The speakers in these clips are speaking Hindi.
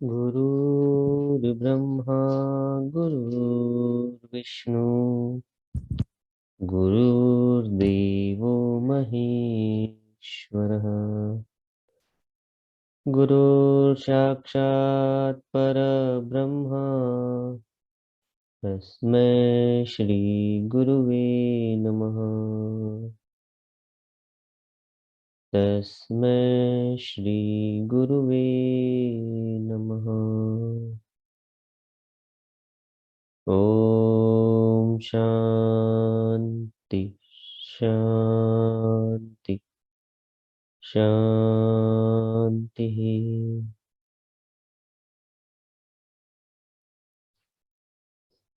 गुरुर्ब्रह्मा गुरुर्विष्णु गुरुर्देवो महेश्वरः गुरुर्साक्षात् परब्रह्मा तस्मै श्री गुरुवे नमः। तस्मै श्री गुरुवे नमः। ओम शांति शांति शांति।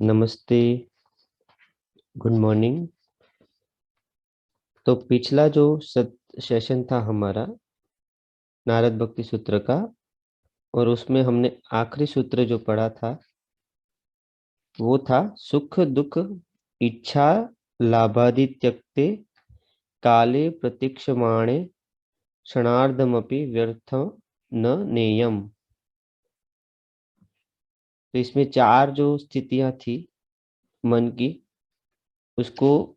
नमस्ते, गुड मॉर्निंग। तो पिछला जो सेशन था हमारा नारद भक्ति सूत्र का, और उसमें हमने आखिरी सूत्र जो पढ़ा था वो था सुख दुख इच्छा लाभादि त्यक्ते काले प्रतीक्षमाणे क्षणार्धमपि व्यर्थ न नेयम। तो इसमें चार जो स्थितियां थी मन की, उसको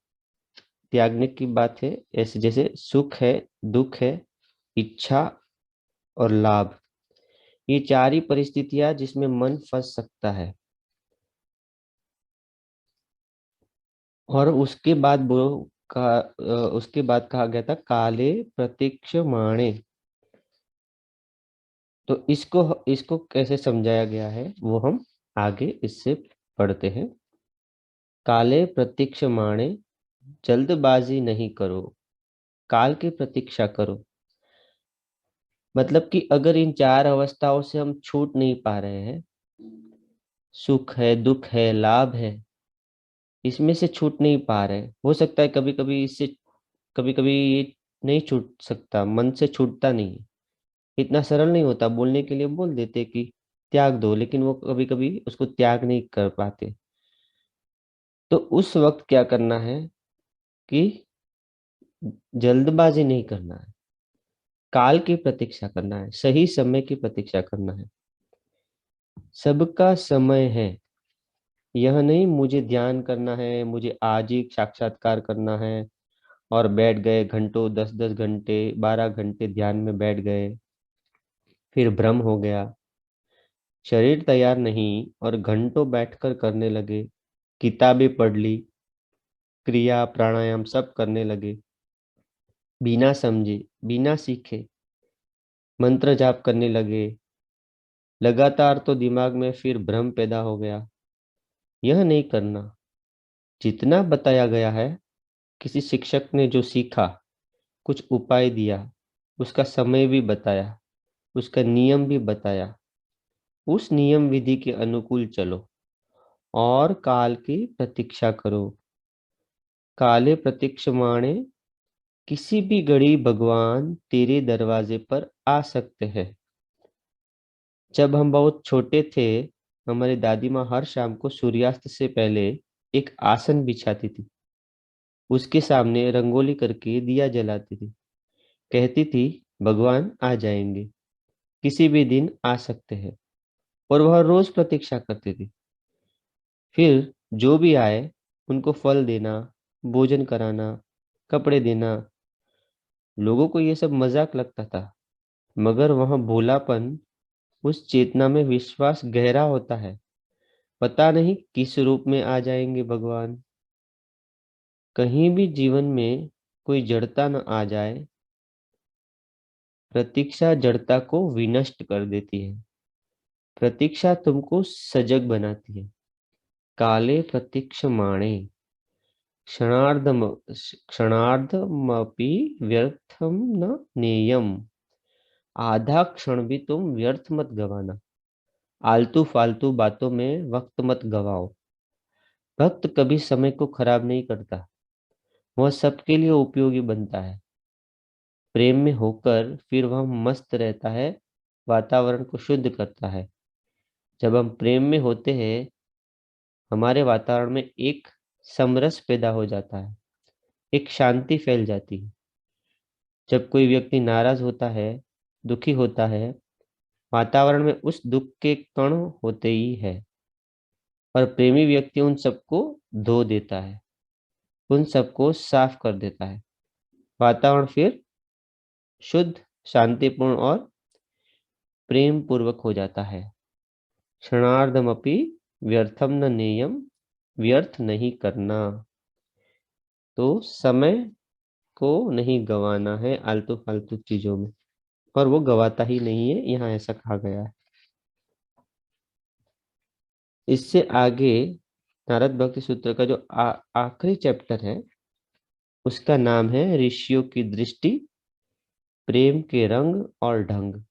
त्यागने की बात है। ऐसे जैसे सुख है, दुख है, इच्छा और लाभ, ये चार ही परिस्थितियां जिसमें मन फंस सकता है। और उसके बाद वो उसके बाद कहा गया था काले प्रतीक्षमाणे। तो इसको इसको कैसे समझाया गया है वो हम आगे इससे पढ़ते हैं। काले प्रतीक्षमाणे, जल्दबाजी नहीं करो, काल की प्रतीक्षा करो। मतलब कि अगर इन चार अवस्थाओं से हम छूट नहीं पा रहे हैं, सुख है, दुख है, लाभ है, इसमें से छूट नहीं पा रहे, हो सकता है कभी कभी इससे, कभी कभी ये नहीं छूट सकता, मन से छूटता नहीं है। इतना सरल नहीं होता, बोलने के लिए बोल देते कि त्याग दो, लेकिन वो कभी कभी उसको त्याग नहीं कर पाते। तो उस वक्त क्या करना है कि जल्दबाजी नहीं करना है, काल की प्रतीक्षा करना है, सही समय की प्रतीक्षा करना है। सबका समय है, यह नहीं मुझे ध्यान करना है, मुझे आज ही साक्षात्कार करना है और बैठ गए घंटों, 10-10 घंटे, 12 घंटे ध्यान में बैठ गए, फिर भ्रम हो गया, शरीर तैयार नहीं और घंटों बैठकर करने लगे, किताबें पढ़ ली, क्रिया प्राणायाम सब करने लगे, बिना समझे, बिना सीखे मंत्र जाप करने लगे, लगातार तो दिमाग में फिर भ्रम पैदा हो गया। यह नहीं करना। जितना बताया गया है, किसी शिक्षक ने जो सीखा, कुछ उपाय दिया, उसका समय भी बताया, उसका नियम भी बताया, उस नियम विधि के अनुकूल चलो और काल की प्रतीक्षा करो। काले प्रतीक्षमाणे, किसी भी घड़ी भगवान तेरे दरवाजे पर आ सकते हैं। जब हम बहुत छोटे थे, हमारी दादी माँ हर शाम को सूर्यास्त से पहले एक आसन बिछाती थी, उसके सामने रंगोली करके दिया जलाती थी, कहती थी भगवान आ जाएंगे, किसी भी दिन आ सकते हैं। और वह रोज प्रतीक्षा करती थी। फिर जो भी आए उनको फल देना, भोजन कराना, कपड़े देना। लोगों को ये सब मजाक लगता था, मगर वह भोलापन, उस चेतना में विश्वास गहरा होता है। पता नहीं किस रूप में आ जाएंगे भगवान। कहीं भी जीवन में कोई जड़ता न आ जाए। प्रतीक्षा जड़ता को विनष्ट कर देती है, प्रतीक्षा तुमको सजग बनाती है। काले प्रतीक्षमाणे क्षणार्धम क्षणार्धमपि व्यर्थम न नेयम। आधा क्षण भी तुम व्यर्थ मत गवाना, आलतू फालतू बातों में वक्त मत गवाओ। भक्त कभी समय को खराब नहीं करता, वह सबके लिए उपयोगी बनता है। प्रेम में होकर फिर वह मस्त रहता है, वातावरण को शुद्ध करता है। जब हम प्रेम में होते हैं, हमारे वातावरण में एक समरस पैदा हो जाता है, एक शांति फैल जाती है। जब कोई व्यक्ति नाराज होता है, दुखी होता है, वातावरण में उस दुख के कण होते ही है, और प्रेमी व्यक्ति उन सबको धो देता है, उन सबको साफ कर देता है। वातावरण फिर शुद्ध, शांतिपूर्ण और प्रेम पूर्वक हो जाता है। क्षणार्धमपि व्यर्थम न नेयम, व्यर्थ नहीं करना। तो समय को नहीं गंवाना है आलतू फालतू चीजों में, और वो गवाता ही नहीं है, यहाँ ऐसा कहा गया है। इससे आगे नारद भक्ति सूत्र का जो आखिरी चैप्टर है, उसका नाम है ऋषियों की दृष्टि, प्रेम के रंग और ढंग।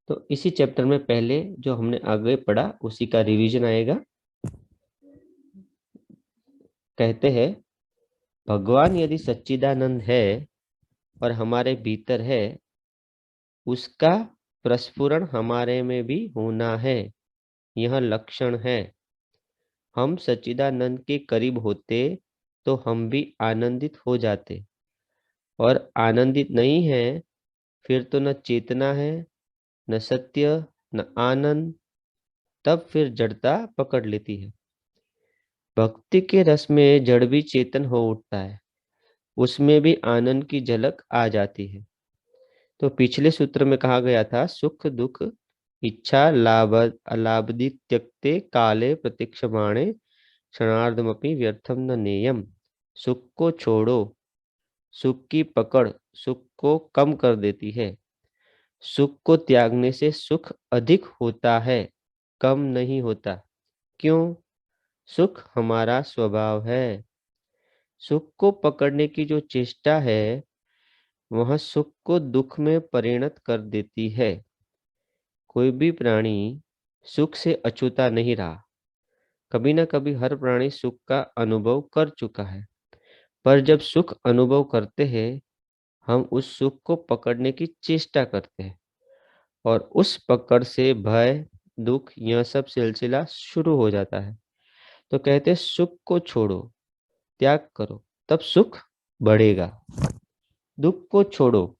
तो इसी चैप्टर में पहले जो हमने आगे पढ़ा उसी का रिवीजन आएगा। कहते हैं, भगवान यदि सच्चिदानंद है और हमारे भीतर है, उसका प्रस्फुरण हमारे में भी होना है, यह लक्षण है। हम सच्चिदानंद के करीब होते तो हम भी आनंदित हो जाते, और आनंदित नहीं है फिर तो न चेतना है, न सत्य, न आनंद। तब फिर जड़ता पकड़ लेती है। भक्ति के रस में जड़ भी चेतन हो उठता है, उसमें भी आनंद की झलक आ जाती है। तो पिछले सूत्र में कहा गया था, सुख दुख इच्छा लाभ अलाभदि त्यक्ते काले प्रतीक्षमाणे क्षणार्धमपि व्यर्थम न नेयम। सुख को छोड़ो, सुख की पकड़ सुख को कम कर देती है। सुख को त्यागने से सुख अधिक होता है, कम नहीं होता। क्यों? सुख हमारा स्वभाव है। सुख को पकड़ने की जो चेष्टा है, वह सुख को दुख में परिणत कर देती है। कोई भी प्राणी सुख से अछूता नहीं रहा। कभी ना कभी हर प्राणी सुख का अनुभव कर चुका है, पर जब सुख अनुभव करते हैं, हम उस सुख को पकड़ने की चेष्टा करते हैं, और उस पकड़ से भय, दुख, यह सब सिलसिला शुरू हो जाता है। तो कहते हैं, सुख को छोड़ो, त्याग करो, तब सुख बढ़ेगा। दुख को छोड़ो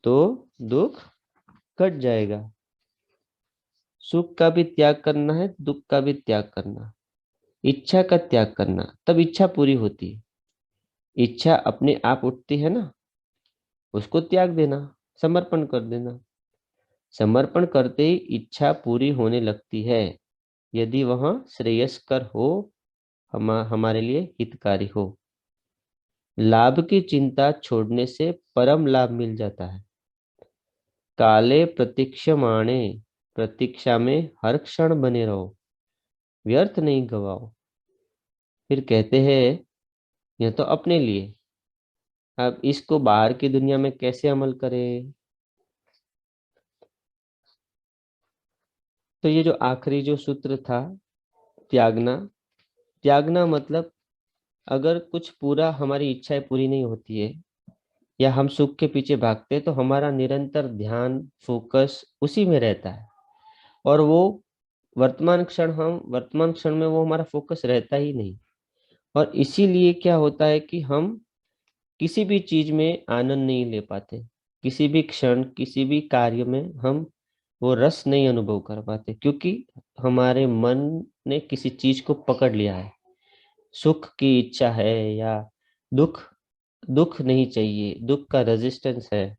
तो दुख घट जाएगा। सुख का भी त्याग करना है, दुख का भी त्याग करना, इच्छा का त्याग करना, तब इच्छा पूरी होती है। इच्छा अपने आप उठती है ना, उसको त्याग देना, समर्पण कर देना। समर्पण करते ही इच्छा पूरी होने लगती है, यदि वह श्रेयस्कर हो, हमारे लिए हितकारी हो। लाभ की चिंता छोड़ने से परम लाभ मिल जाता है। काले प्रतीक्षमाणे, प्रतीक्षा में हर क्षण बने रहो, व्यर्थ नहीं गवाओ। फिर कहते हैं, यह तो अपने लिए, अब इसको बाहर की दुनिया में कैसे अमल करें? तो ये जो आखिरी जो सूत्र था, त्यागना, त्यागना मतलब अगर कुछ पूरा हमारी इच्छाएं पूरी नहीं होती है, या हम सुख के पीछे भागते हैं, तो हमारा निरंतर ध्यान, फोकस उसी में रहता है, और वो वर्तमान क्षण में वो हमारा फोकस रहता ही नहीं। और इसीलिए क्या होता है कि हम किसी भी चीज में आनंद नहीं ले पाते, किसी भी क्षण, किसी भी कार्य में हम वो रस नहीं अनुभव कर पाते, क्योंकि हमारे मन ने किसी चीज को पकड़ लिया है। सुख की इच्छा है, या दुख, दुख नहीं चाहिए, दुख का रेजिस्टेंस है,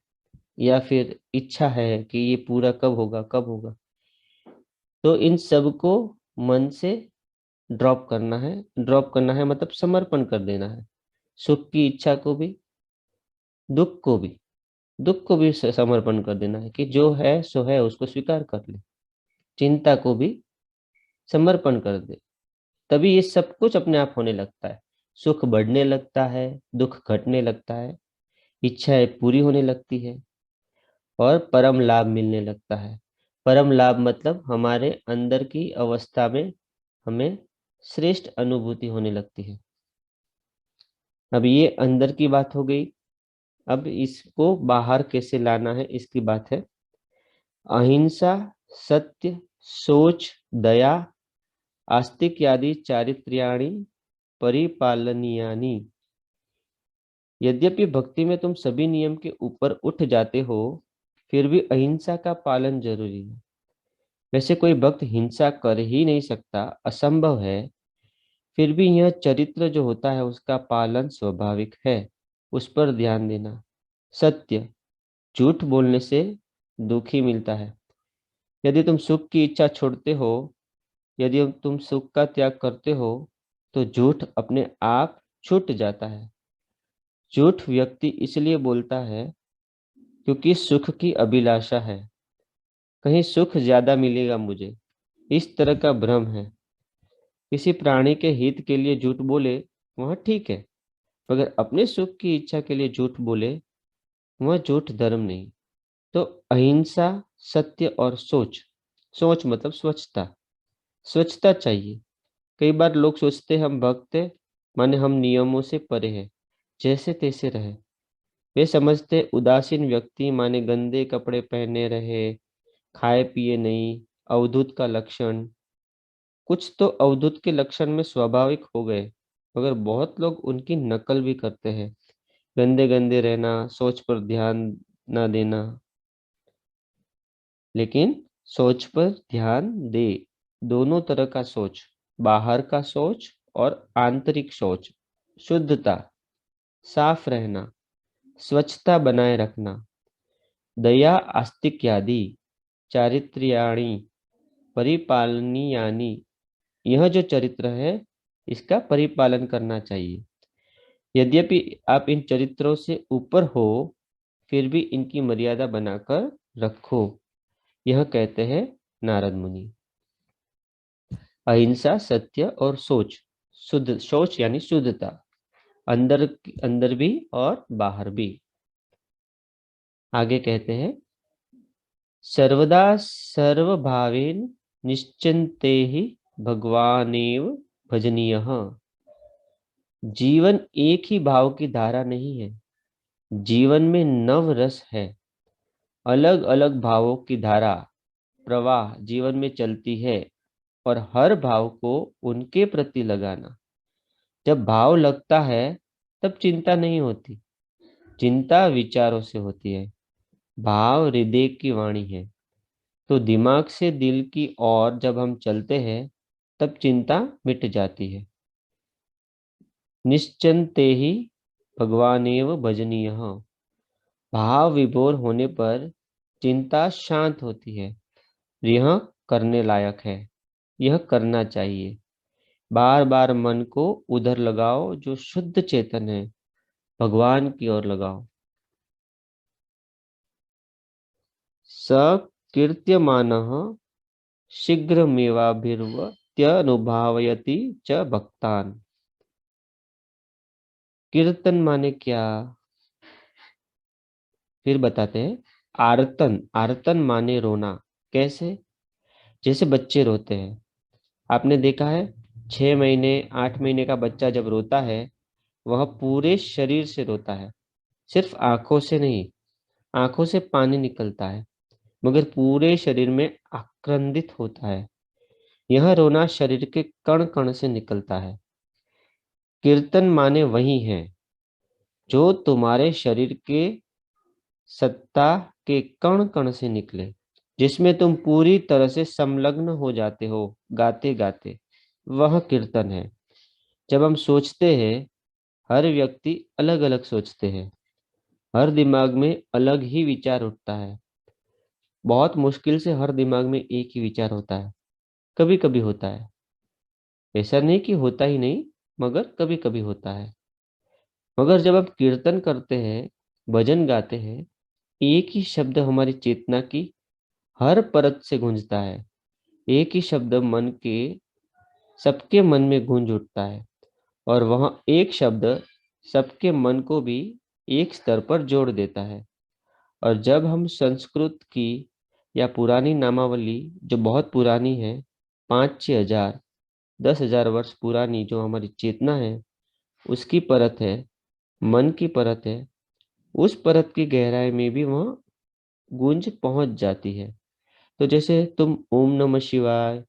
या फिर इच्छा है कि ये पूरा कब होगा, कब होगा। तो इन सब को मन से ड्रॉप करना है। ड्रॉप करना है मतलब समर्पण कर देना है। सुख की इच्छा को भी, दुख को भी, दुख को भी समर्पण कर देना है, कि जो है सो है, उसको स्वीकार कर ले। चिंता को भी समर्पण कर दे, तभी ये सब कुछ अपने आप होने लगता है। सुख बढ़ने लगता है, दुख घटने लगता है, इच्छाएं पूरी होने लगती है, और परम लाभ मिलने लगता है। परम लाभ मतलब हमारे अंदर की अवस्था में हमें श्रेष्ठ अनुभूति होने लगती है। अब ये अंदर की बात हो गई। अब इसको बाहर कैसे लाना है, इसकी बात है। अहिंसा, सत्य, सोच, दया, आस्तिक आदि चारित्र्याणि परिपालनीयानि। यद्यपि भक्ति में तुम सभी नियम के ऊपर उठ जाते हो, फिर भी अहिंसा का पालन जरूरी है। वैसे कोई भक्त हिंसा कर ही नहीं सकता, असंभव है। फिर भी यह चरित्र जो होता है उसका पालन स्वाभाविक है, उस पर ध्यान देना। सत्य, झूठ बोलने से दुखी मिलता है। यदि तुम सुख की इच्छा छोड़ते हो, यदि तुम सुख का त्याग करते हो, तो झूठ अपने आप छूट जाता है। झूठ व्यक्ति इसलिए बोलता है क्योंकि सुख की अभिलाषा है, कहीं सुख ज्यादा मिलेगा मुझे, इस तरह का भ्रम है। किसी प्राणी के हित के लिए झूठ बोले वह ठीक है, मगर अपने सुख की इच्छा के लिए झूठ बोले वह झूठ धर्म नहीं। तो अहिंसा, सत्य और सोच। सोच मतलब स्वच्छता। स्वच्छता चाहिए। कई बार लोग सोचते हम भक्त हैं, माने हम नियमों से परे हैं, जैसे तैसे रहे। वे समझते उदासीन व्यक्ति माने गंदे कपड़े पहने रहे, खाए पिए नहीं, अवधूत का लक्षण। कुछ तो अवधूत के लक्षण में स्वाभाविक हो गए, मगर बहुत लोग उनकी नकल भी करते हैं। गंदे गंदे रहना, सोच पर ध्यान ना देना। लेकिन सोच पर ध्यान दे, दोनों तरह का सोच, बाहर का सोच और आंतरिक सोच। शुद्धता, साफ रहना, स्वच्छता बनाए रखना, दया आस्तिक्यादि चारित्र्याणि परिपालनीयानि। यह जो चरित्र है इसका परिपालन करना चाहिए। यद्यपि आप इन चरित्रों से ऊपर हो, फिर भी इनकी मर्यादा बनाकर रखो, यह कहते हैं नारद मुनि। अहिंसा, सत्य और सोच। शुद्ध सोच यानी शुद्धता, अंदर अंदर भी और बाहर भी। आगे कहते हैं सर्वदा सर्वभावेन निश्चिन्ते ही भगवानेव भजनीयः। जीवन एक ही भाव की धारा नहीं है, जीवन में नव रस है। अलग अलग भावों की धारा, प्रवाह जीवन में चलती है, और हर भाव को उनके प्रति लगाना। जब भाव लगता है तब चिंता नहीं होती, चिंता विचारों से होती है। भाव हृदय की वाणी है। तो दिमाग से दिल की ओर जब हम चलते हैं तब चिंता मिट जाती है। निश्चिंते ही भगवानेव भजनीयः। भाव विभोर होने पर चिंता शांत होती है। यह करने लायक है, यह करना चाहिए। बार बार मन को उधर लगाओ जो शुद्ध चेतन है, भगवान की ओर लगाओ। स कीर्त्यमानः शीघ्रमेवाभिर्वत्यनुभावयति च भक्तान्। कीर्तन माने क्या, फिर बताते हैं। आर्तन, आर्तन माने रोना। कैसे? जैसे बच्चे रोते हैं, आपने देखा है 6 महीने 8 महीने का बच्चा जब रोता है वह पूरे शरीर से रोता है, सिर्फ आंखों से नहीं। आंखों से पानी निकलता है मगर पूरे शरीर में आक्रंदित होता है। यह रोना शरीर के कण कण से निकलता है। कीर्तन माने वही है जो तुम्हारे शरीर के सत्ता के कण कण से निकले, जिसमें तुम पूरी तरह से संलग्न हो जाते हो गाते गाते। वह कीर्तन है। जब हम सोचते हैं, हर व्यक्ति अलग अलग सोचते हैं, हर दिमाग में अलग ही विचार उठता है। बहुत मुश्किल से हर दिमाग में एक ही विचार होता है। कभी कभी होता है, ऐसा नहीं कि होता ही नहीं, मगर कभी कभी होता है। मगर जब हम कीर्तन करते हैं, भजन गाते हैं, एक ही शब्द हमारी चेतना की हर परत से गूंजता है। एक ही शब्द मन के सबके मन में गूंज उठता है, और वह एक शब्द सबके मन को भी एक स्तर पर जोड़ देता है। और जब हम संस्कृत की या पुरानी नामावली, जो बहुत पुरानी है, 5-6 हजार 10 हजार वर्ष पुरानी जो हमारी चेतना है, उसकी परत है, मन की परत है, उस परत की गहराई में भी वह गूंज पहुंच जाती है। तो जैसे तुम ओम नमः शिवाय,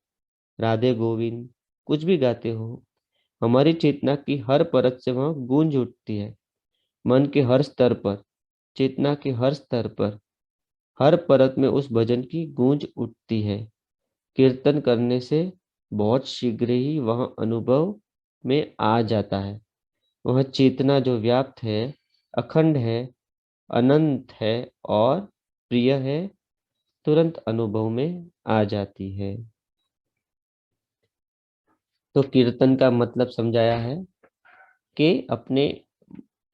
राधे गोविंद कुछ भी गाते हो, हमारी चेतना की हर परत से वह गूंज उठती है। मन के हर स्तर पर, चेतना के हर स्तर पर हर परत में उस भजन की गूंज उठती है। कीर्तन करने से बहुत शीघ्र ही वह अनुभव में आ जाता है। वह चेतना जो व्याप्त है, अखंड है, अनंत है और प्रिय है, तुरंत अनुभव में आ जाती है। तो कीर्तन का मतलब समझाया है कि अपने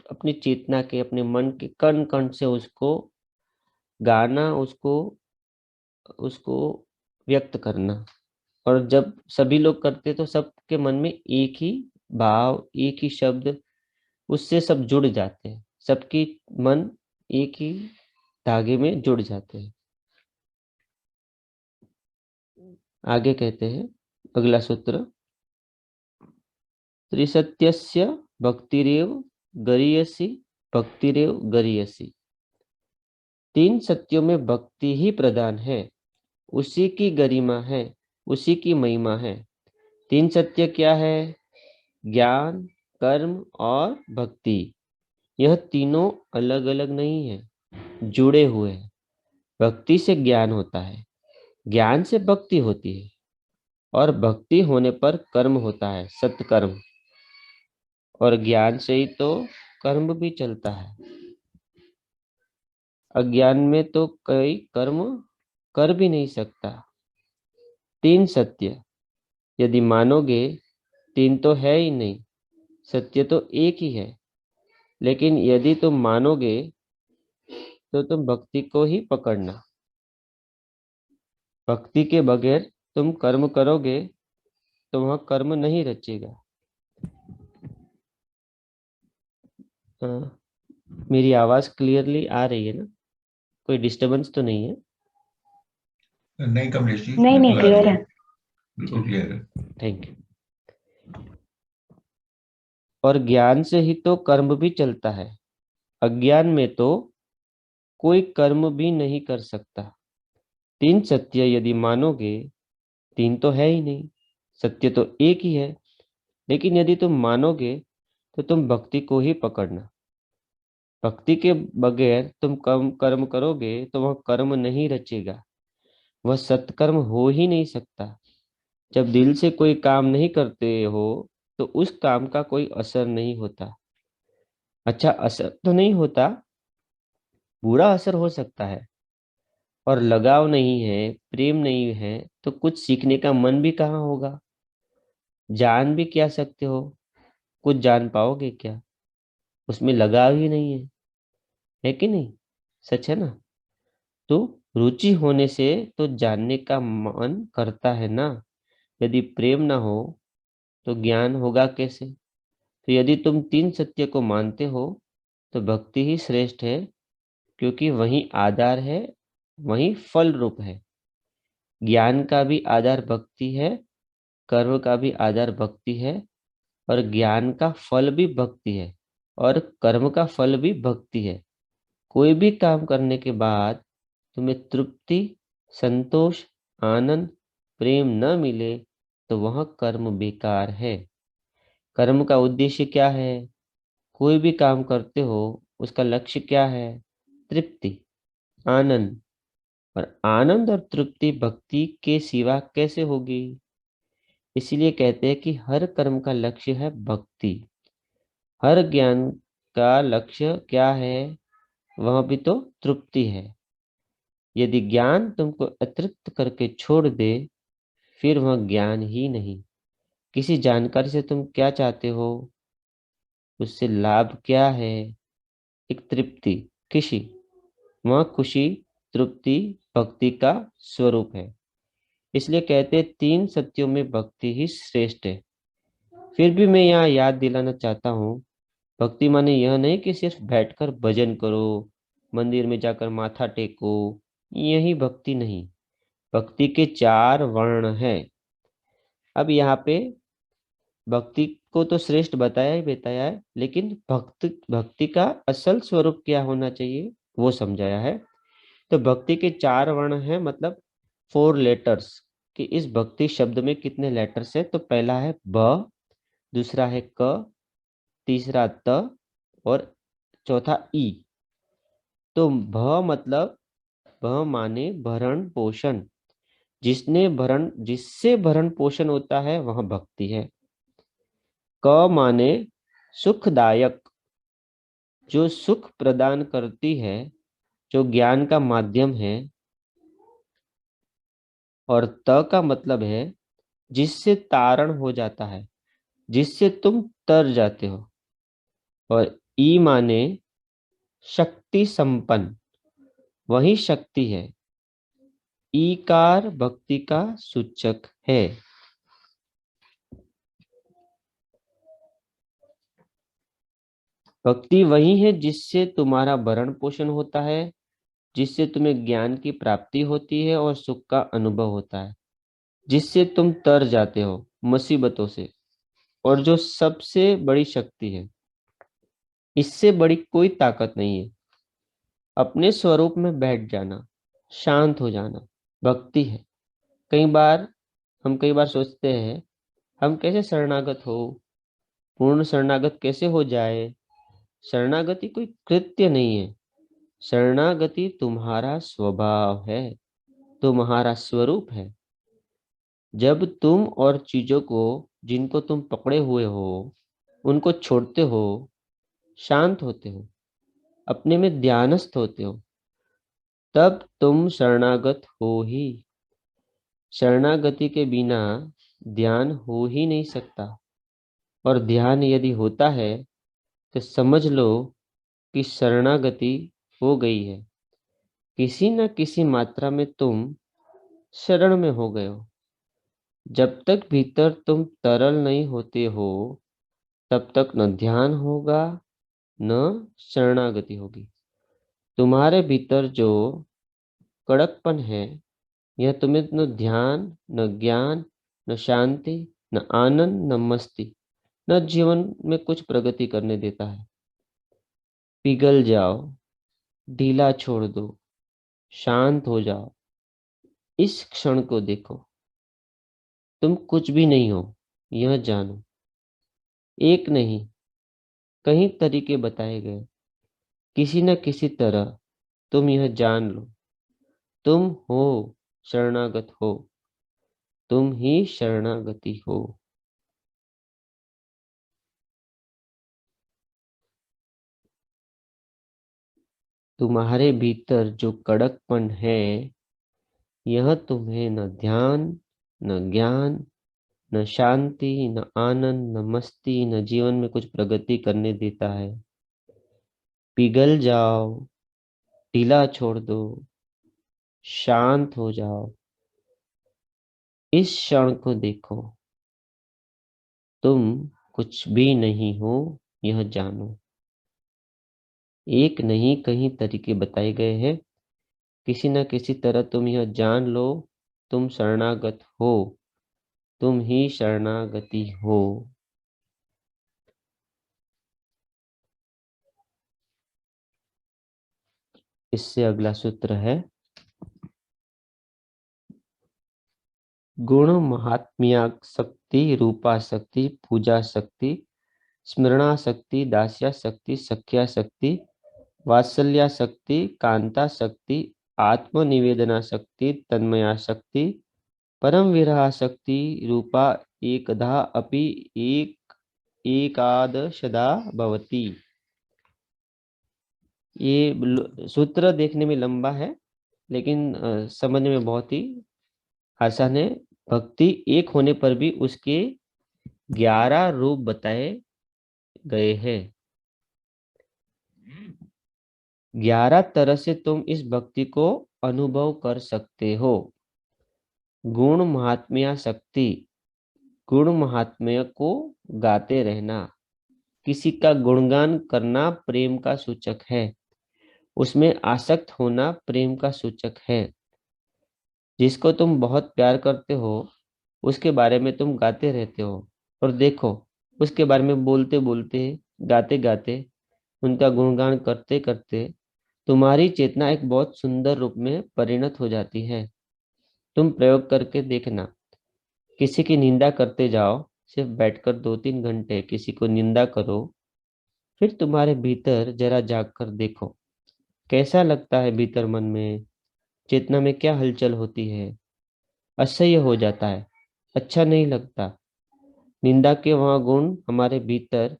अपनी चेतना के, अपने मन के कण कण से उसको गाना, उसको उसको व्यक्त करना। और जब सभी लोग करते तो सबके मन में एक ही भाव, एक ही शब्द, उससे सब जुड़ जाते हैं। सबकी मन एक ही धागे में जुड़ जाते हैं। आगे कहते हैं अगला सूत्र, त्रिसत्यस्य भक्तिरेव गरीयसी, भक्तिरेव गरीयसी। तीन सत्यों में भक्ति ही प्रधान है, उसी की गरिमा है, उसी की महिमा है। तीन सत्य क्या है? ज्ञान, कर्म और भक्ति। यह तीनों अलग अलग नहीं है, जुड़े हुए हैं। भक्ति से ज्ञान होता है, ज्ञान से भक्ति होती है, और भक्ति होने पर कर्म होता है, सत्कर्म। और ज्ञान से ही तो कर्म भी चलता है। अज्ञान में तो कोई कर्म कर भी नहीं सकता। तीन सत्य यदि मानोगे, तीन तो है ही नहीं, सत्य तो एक ही है। लेकिन यदि तुम मानोगे तो तुम भक्ति को ही पकड़ना। भक्ति के बगैर तुम कर्म करोगे तो वह कर्म नहीं रचेगा। हाँ, मेरी आवाज क्लियरली आ रही है ना? कोई डिस्टरबेंस तो नहीं है? नहीं कमलेश जी, नहीं नहीं, बिल्कुल आ रही क्लियर है। है। बिल्कुल ठीक क्लियर है। है, थैंक यू। और ज्ञान से ही तो कर्म भी चलता है। अज्ञान में तो कोई कर्म भी नहीं कर सकता। तीन सत्य यदि मानोगे, तीन तो है ही नहीं, सत्य तो एक ही है। लेकिन यदि तुम मानोगे तो तुम भक्ति को ही पकड़ना। भक्ति के बगैर तुम कर्म कर्म करोगे तो वह कर्म नहीं रचेगा, वह सत्कर्म हो ही नहीं सकता। जब दिल से कोई काम नहीं करते हो तो उस काम का कोई असर नहीं होता। अच्छा, असर तो नहीं होता, बुरा असर हो सकता है। और लगाव नहीं है, प्रेम नहीं है, तो कुछ सीखने का मन भी कहाँ होगा? जान भी क्या सकते हो? कुछ जान पाओगे क्या? उसमें लगाव ही नहीं है कि नहीं? सच है ना? तो रुचि होने से तो जानने का मन करता है ना। यदि प्रेम ना हो तो ज्ञान होगा कैसे? तो यदि तुम तीन सत्य को मानते हो तो भक्ति ही श्रेष्ठ है, क्योंकि वही आधार है, वही फल रूप है। ज्ञान का भी आधार भक्ति है, कर्म का भी आधार भक्ति है, और ज्ञान का फल भी भक्ति है, और कर्म का फल भी भक्ति है। कोई भी काम करने के बाद तुम्हें तृप्ति, संतोष, आनंद, प्रेम न मिले तो वह कर्म बेकार है। कर्म का उद्देश्य क्या है? कोई भी काम करते हो, उसका लक्ष्य क्या है? तृप्ति, आनंद। और आनंद और तृप्ति भक्ति के सिवा कैसे होगी? इसीलिए कहते हैं कि हर कर्म का लक्ष्य है भक्ति। हर ज्ञान का लक्ष्य क्या है? वह भी तो तृप्ति है। यदि ज्ञान तुमको अतृप्त करके छोड़ दे, फिर वह ज्ञान ही नहीं। किसी जानकारी से तुम क्या चाहते हो? उससे लाभ क्या है? एक तृप्ति, खुशी। वह खुशी, तृप्ति भक्ति का स्वरूप है। इसलिए कहते हैं तीन सत्यों में भक्ति ही श्रेष्ठ है। फिर भी मैं यहाँ याद दिलाना चाहता हूँ, भक्ति माने यह नहीं कि सिर्फ बैठकर भजन करो, मंदिर में जाकर माथा टेको, यही भक्ति नहीं। भक्ति के चार वर्ण हैं। अब यहाँ पे भक्ति को तो श्रेष्ठ बताया है, लेकिन भक्ति का असल स्वरूप क्या होना चाहिए वो समझाया है। तो भक्ति के चार वर्ण हैं, मतलब फोर लेटर्स। कि इस भक्ति शब्द में कितने लेटर्स है? तो पहला है ब, दूसरा है क, तीसरा त, और चौथा ई। तो भ मतलब भ माने भरण पोषण, जिससे भरण पोषण होता है वह भक्ति है। क माने सुखदायक, जो सुख प्रदान करती है, जो ज्ञान का माध्यम है। और त का मतलब है जिससे तारण हो जाता है, जिससे तुम तर जाते हो। और ई माने शक्ति संपन्न, वही शक्ति है। ईकार भक्ति का सूचक है। भक्ति वही है जिससे तुम्हारा भरण पोषण होता है, जिससे तुम्हें ज्ञान की प्राप्ति होती है और सुख का अनुभव होता है, जिससे तुम तर जाते हो मुसीबतों से। और जो सबसे बड़ी शक्ति है, इससे बड़ी कोई ताकत नहीं है। अपने स्वरूप में बैठ जाना, शांत हो जाना, भक्ति है। कई बार सोचते हैं हम कैसे शरणागत हो, पूर्ण शरणागत कैसे हो जाए। शरणागति कोई कृत्य नहीं है। शरणागति तुम्हारा स्वभाव है, तुम्हारा स्वरूप है। जब तुम और चीजों को, जिनको तुम पकड़े हुए हो, उनको छोड़ते हो, शांत होते हो, अपने में ध्यानस्थ होते हो, तब तुम शरणागत हो ही। शरणागति के बिना ध्यान हो ही नहीं सकता। और ध्यान यदि होता है तो समझ लो कि शरणागति हो गई है। किसी न किसी मात्रा में तुम शरण में हो गए हो। जब तक भीतर तुम तरल नहीं होते हो, तब तक न ध्यान होगा, न शरणागति होगी। तुम्हारे भीतर जो कड़कपन है, यह तुम्हें न ध्यान, न ज्ञान, न शांति, न आनंद, न मस्ती, न जीवन में कुछ प्रगति करने देता है। पिघल जाओ, ढीला छोड़ दो, शांत हो जाओ। इस क्षण को देखो, तुम कुछ भी नहीं हो, यह जानो। एक नहीं, कई तरीके बताए गए। किसी न किसी तरह तुम यह जान लो, तुम हो शरणागत हो, तुम ही शरणागति हो। तुम्हारे भीतर जो कड़कपन है, यह तुम्हें न ध्यान, न ज्ञान, न शांति, न आनंद, न मस्ती, न जीवन में कुछ प्रगति करने देता है। पिघल जाओ, ढीला छोड़ दो, शांत हो जाओ। इस क्षण को देखो, तुम कुछ भी नहीं हो, यह जानो। एक नहीं, कई तरीके बताए गए हैं। किसी न किसी तरह तुम यह जान लो, तुम शरणागत हो, तुम ही शरणागति हो। इससे अगला सूत्र है गुण महात्म्या शक्ति, रूपा शक्ति, पूजा शक्ति, स्मरणा शक्ति, दास्या शक्ति, सख्या शक्ति, वात्सल्या शक्ति, कांता शक्ति, आत्मनिवेदना शक्ति, तन्मया शक्ति, परम विरहा शक्ति, रूपा एकधा अपि एकादशदा भवति। ये सूत्र देखने में लंबा है, लेकिन समझने में बहुत ही आसान है। भक्ति एक होने पर भी उसके 11 रूप बताए गए हैं। 11 तरह से तुम इस भक्ति को अनुभव कर सकते हो। गुण महात्म्य शक्ति, गुण महात्म्य को गाते रहना। किसी का गुणगान करना प्रेम का सूचक है। उसमें आसक्त होना प्रेम का सूचक है। जिसको तुम बहुत प्यार करते हो, उसके बारे में तुम गाते रहते हो। और देखो, उसके बारे में बोलते बोलते, गाते गाते, उनका गुणगान करते करते तुम्हारी चेतना एक बहुत सुंदर रूप में परिणत हो जाती है। तुम प्रयोग करके देखना। किसी की निंदा करते जाओ, सिर्फ बैठकर 2-3 घंटे किसी को निंदा करो, फिर तुम्हारे भीतर जरा झांक कर देखो, कैसा लगता है भीतर मन में। चेतना में क्या हलचल होती है, असह्य हो जाता है, अच्छा नहीं लगता। निंदा के वहाँ गुण हमारे भीतर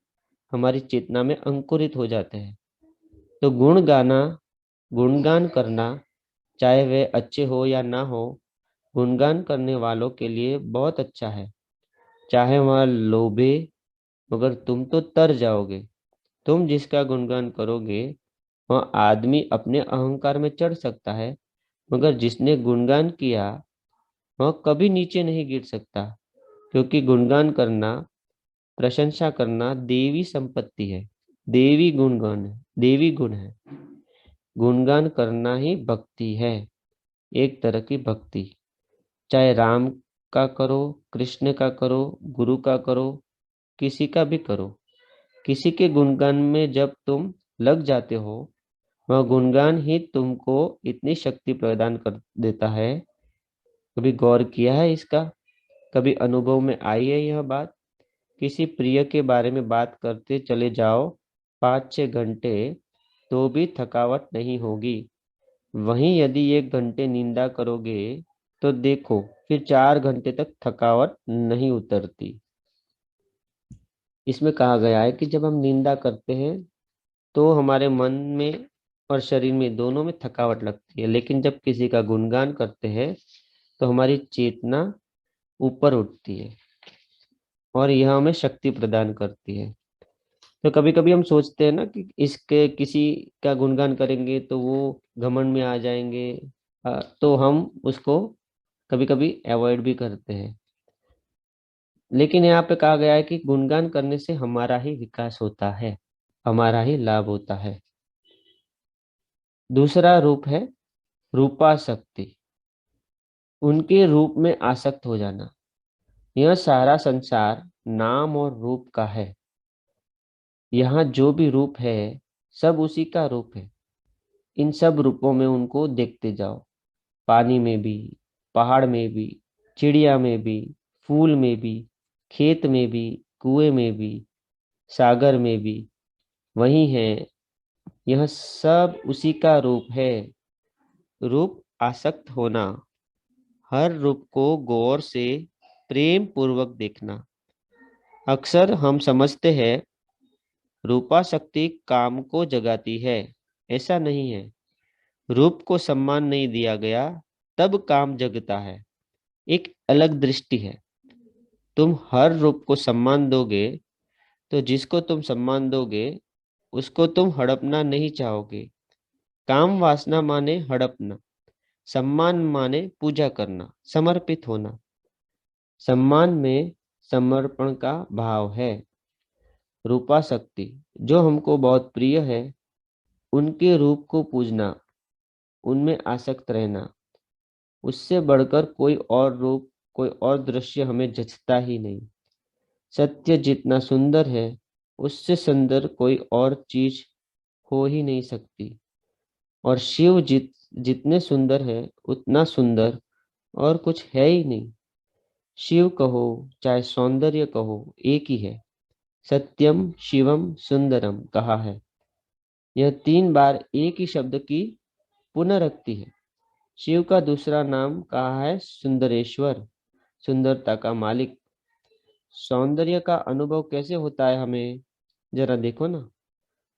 हमारी चेतना में अंकुरित हो जाते हैं। तो गुणगान करना, चाहे वे अच्छे हो या ना हो, गुणगान करने वालों के लिए बहुत अच्छा है। चाहे वह लोभे, मगर तुम तो तर जाओगे। तुम जिसका गुणगान करोगे, वह आदमी अपने अहंकार में चढ़ सकता है, मगर जिसने गुणगान किया वह कभी नीचे नहीं गिर सकता। क्योंकि गुणगान करना, प्रशंसा करना देवी संपत्ति है, देवी गुण है। गुणगान करना ही भक्ति है, एक तरह की भक्ति। चाहे राम का करो, कृष्ण का करो, गुरु का करो, किसी का भी करो। किसी के गुणगान में जब तुम लग जाते हो, वह गुणगान ही तुमको इतनी शक्ति प्रदान कर देता है। कभी गौर किया है इसका? कभी अनुभव में आई है यह बात? किसी प्रिय के बारे में बात करते चले जाओ 5-6 घंटे, तो भी थकावट नहीं होगी। वहीं यदि 1 घंटे निंदा करोगे, तो देखो फिर 4 घंटे तक थकावट नहीं उतरती। इसमें कहा गया है कि जब हम निंदा करते हैं तो हमारे मन में और शरीर में दोनों में थकावट लगती है, लेकिन जब किसी का गुणगान करते हैं तो हमारी चेतना ऊपर उठती है और यह हमें शक्ति प्रदान करती है। तो कभी कभी हम सोचते हैं ना कि इसके किसी का गुणगान करेंगे तो वो घमंड में आ जाएंगे, तो हम उसको कभी कभी अवॉइड भी करते हैं। लेकिन यहाँ पे कहा गया है कि गुणगान करने से हमारा ही विकास होता है, हमारा ही लाभ होता है। दूसरा रूप है रूपासक्ति, उनके रूप में आसक्त हो जाना। यह सारा संसार नाम और रूप का है। यहाँ जो भी रूप है, सब उसी का रूप है। इन सब रूपों में उनको देखते जाओ, पानी में भी, पहाड़ में भी, चिड़िया में भी, फूल में भी, खेत में भी, कुएं में भी, सागर में भी वही है। यह सब उसी का रूप है। रूप आसक्त होना, हर रूप को गौर से प्रेम पूर्वक देखना। अक्सर हम समझते हैं रूपाशक्ति काम को जगाती है, ऐसा नहीं है। रूप को सम्मान नहीं दिया गया तब काम जगता है, एक अलग दृष्टि है। तुम हर रूप को सम्मान दोगे तो जिसको तुम सम्मान दोगे उसको तुम हड़पना नहीं चाहोगे। काम वासना माने हड़पना, सम्मान माने पूजा करना, समर्पित होना। सम्मान में समर्पण का भाव है। रूपाशक्ति, जो हमको बहुत प्रिय है, उनके रूप को पूजना, उनमें आसक्त रहना, उससे बढ़कर कोई और रूप, कोई और दृश्य हमें जचता ही नहीं। सत्य जितना सुंदर है, उससे सुंदर कोई और चीज हो ही नहीं सकती। और शिव जितने सुंदर है, उतना सुंदर और कुछ है ही नहीं। शिव कहो चाहे सौंदर्य कहो, एक ही है। सत्यम शिवम सुंदरम कहा है। यह 3 बार एक ही शब्द की पुनरुक्ति है। शिव का दूसरा नाम कहा है सुंदरेश्वर, सुंदरता का मालिक। सौंदर्य का अनुभव कैसे होता है हमें? जरा देखो ना,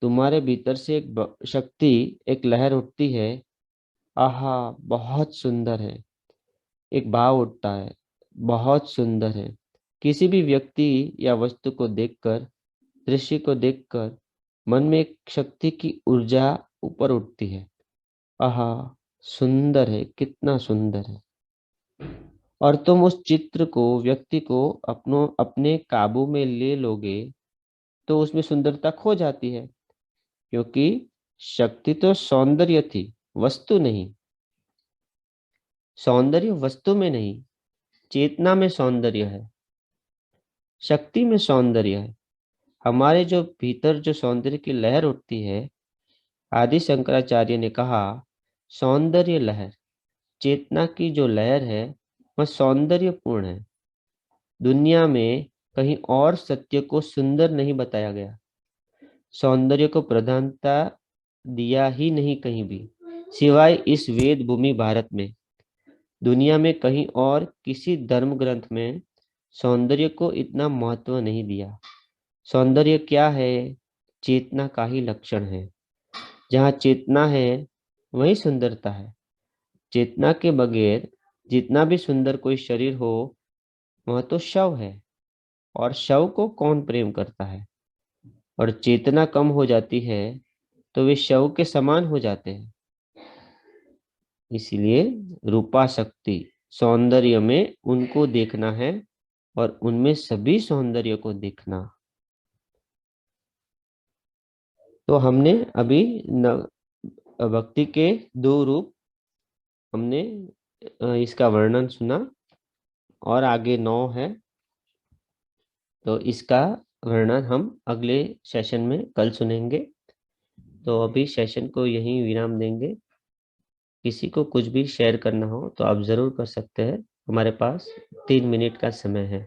तुम्हारे भीतर से एक शक्ति, एक लहर उठती है, आहा बहुत सुंदर है। एक भाव उठता है, बहुत सुंदर है। किसी भी व्यक्ति या वस्तु को देखकर, दृश्य को देखकर मन में एक शक्ति की ऊर्जा ऊपर उठती है। आहा सुंदर है, कितना सुंदर है। और तुम उस चित्र को, व्यक्ति को अपने काबू में ले लोगे तो उसमें सुंदरता खो जाती है। क्योंकि शक्ति तो सौंदर्य थी, वस्तु नहीं। सौंदर्य वस्तु में नहीं, चेतना में सौंदर्य है, शक्ति में सौंदर्य है। हमारे जो भीतर जो सौंदर्य की लहर उठती है, आदि शंकराचार्य ने कहा सौंदर्य लहर, चेतना की जो लहर है वह सौंदर्यपूर्ण है। दुनिया में कहीं और सत्य को सुंदर नहीं बताया गया, सौंदर्य को प्रधानता दिया ही नहीं कहीं भी। सिवाय इस वेद भूमि भारत में दुनिया में कहीं और किसी धर्म ग्रंथ में सौंदर्य को इतना महत्व नहीं दिया। सौंदर्य क्या है? चेतना का ही लक्षण है। जहाँ चेतना है वही सुंदरता है। चेतना के बगैर जितना भी सुंदर कोई शरीर हो वह तो शव है, और शव को कौन प्रेम करता है? और चेतना कम हो जाती है तो वे शव के समान हो जाते हैं। इसलिए रूपा शक्ति सौंदर्य में उनको देखना है और उनमें सभी सौंदर्य को देखना। तो हमने अभी भक्ति के दो रूप हमने इसका वर्णन सुना, और आगे 9 है। तो इसका वर्णन हम अगले सेशन में कल सुनेंगे। तो अभी सेशन को यहीं विराम देंगे। किसी को कुछ भी शेयर करना हो तो आप जरूर कर सकते हैं। हमारे पास 3 मिनट का समय है।